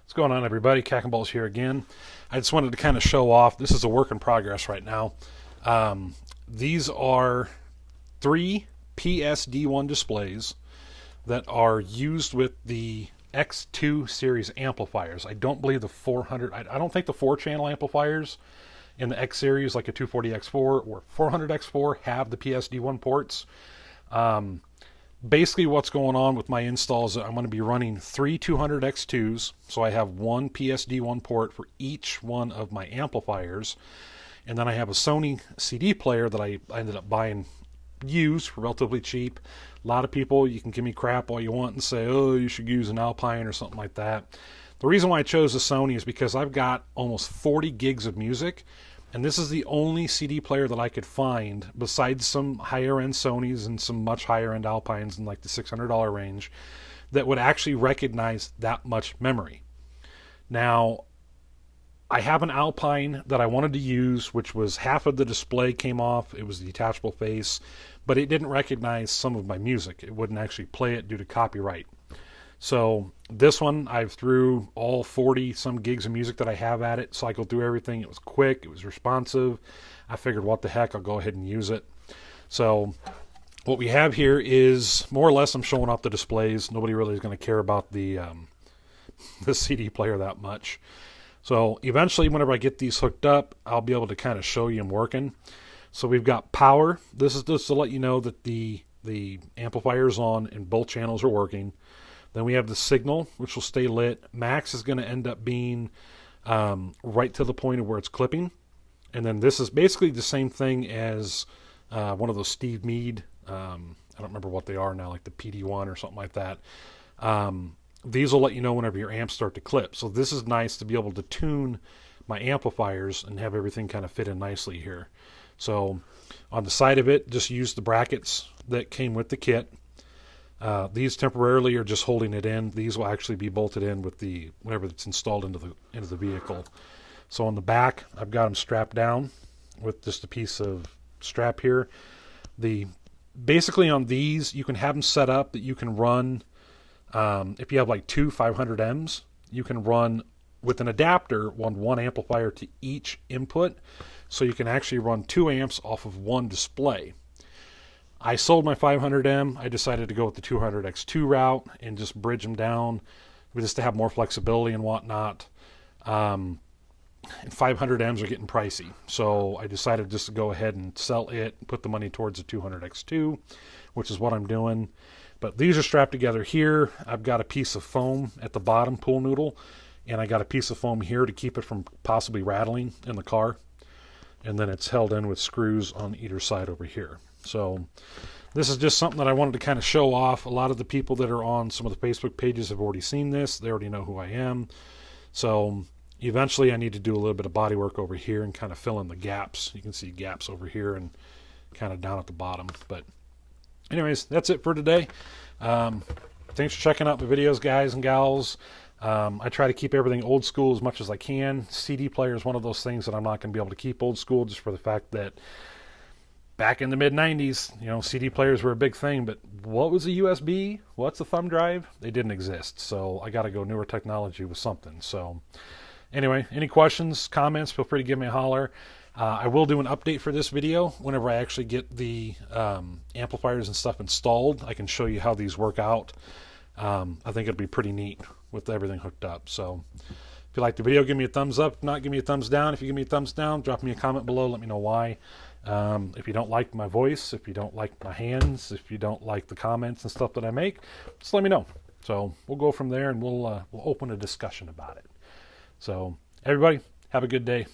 What's going on, everybody? Cack and Balls here again. I just wanted to kind of show off. This is a work in progress right now. These are 3 PSD-1 displays that are used with the X2 series amplifiers. I don't believe the 400, I don't think the 4-channel amplifiers in the X series, like a 240X4 or 400X4, have the PSD-1 ports. Basically what's going on with my install is that I'm going to be running 3 200X2s, so I have one PSD-1 port for each one of my amplifiers, and then I have a Sony CD player that I ended up buying used for relatively cheap. A lot of people, you can give me crap all you want and say, oh, you should use an Alpine or something like that. The reason why I chose the Sony is because I've got almost 40 gigs of music, and this is the only CD player that I could find, besides some higher-end Sonys and some much higher-end Alpines in like the $600 range, that would actually recognize that much memory. Now, I have an Alpine that I wanted to use, which was half of the display came off. It was the detachable face, but it didn't recognize some of my music. It wouldn't actually play it due to copyright. So this one, I've threw all 40 some gigs of music that I have at it, cycled through everything. It was quick, it was responsive. I figured, what the heck, I'll go ahead and use it. So what we have here is more or less I'm showing off the displays. Nobody really is going to care about the CD player that much. So eventually, whenever I get these hooked up, I'll be able to kind of show you them working. So we've got power. This is just to let you know that the amplifier's on and both channels are working. Then we have the signal, which will stay lit. Max is going to end up being right to the point of where it's clipping. And then this is basically the same thing as one of those Steve Mead, I don't remember what they are now, like the PD-1 or something like that. These will let you know whenever your amps start to clip. So this is nice to be able to tune my amplifiers and have everything kind of fit in nicely here. So on the side of it, just use the brackets that came with the kit. These temporarily are just holding it in. These will actually be bolted in with the whenever it's installed into the vehicle. So on the back, I've got them strapped down with just a piece of strap here. Basically on these, you can have them set up that you can run. If you have like 2 500Ms, you can run with an adapter one amplifier to each input, so you can actually run 2 amps off of one display. I sold my 500M. I decided to go with the 200X2 route and just bridge them down just to have more flexibility and whatnot. And 500Ms are getting pricey, so I decided just to go ahead and sell it and put the money towards the 200X2, which is what I'm doing. But these are strapped together here. I've got a piece of foam at the bottom, pool noodle, and I got a piece of foam here to keep it from possibly rattling in the car. And then it's held in with screws on either side over here. So this is just something that I wanted to kind of show off. A lot of the people that are on some of the Facebook pages have already seen this. They already know who I am. So eventually I need to do a little bit of body work over here and kind of fill in the gaps. You can see gaps over here and kind of down at the bottom. But anyways, that's it for today. Thanks for checking out my videos, guys and gals. I try to keep everything old school as much as I can. CD player is one of those things that I'm not going to be able to keep old school, just for the fact that back in the mid-90s, CD players were a big thing, but what was a USB? What's a thumb drive? They didn't exist, so I got to go newer technology with something. So anyway, any questions, comments, feel free to give me a holler. I will do an update for this video whenever I actually get the amplifiers and stuff installed. I can show you how these work out. I think it'll be pretty neat with everything hooked up. So if you like the video, give me a thumbs up. If not, give me a thumbs down. If you give me a thumbs down, drop me a comment below. Let me know why. If you don't like my voice, if you don't like my hands, if you don't like the comments and stuff that I make, just let me know. So we'll go from there, and we'll open a discussion about it. So everybody, have a good day.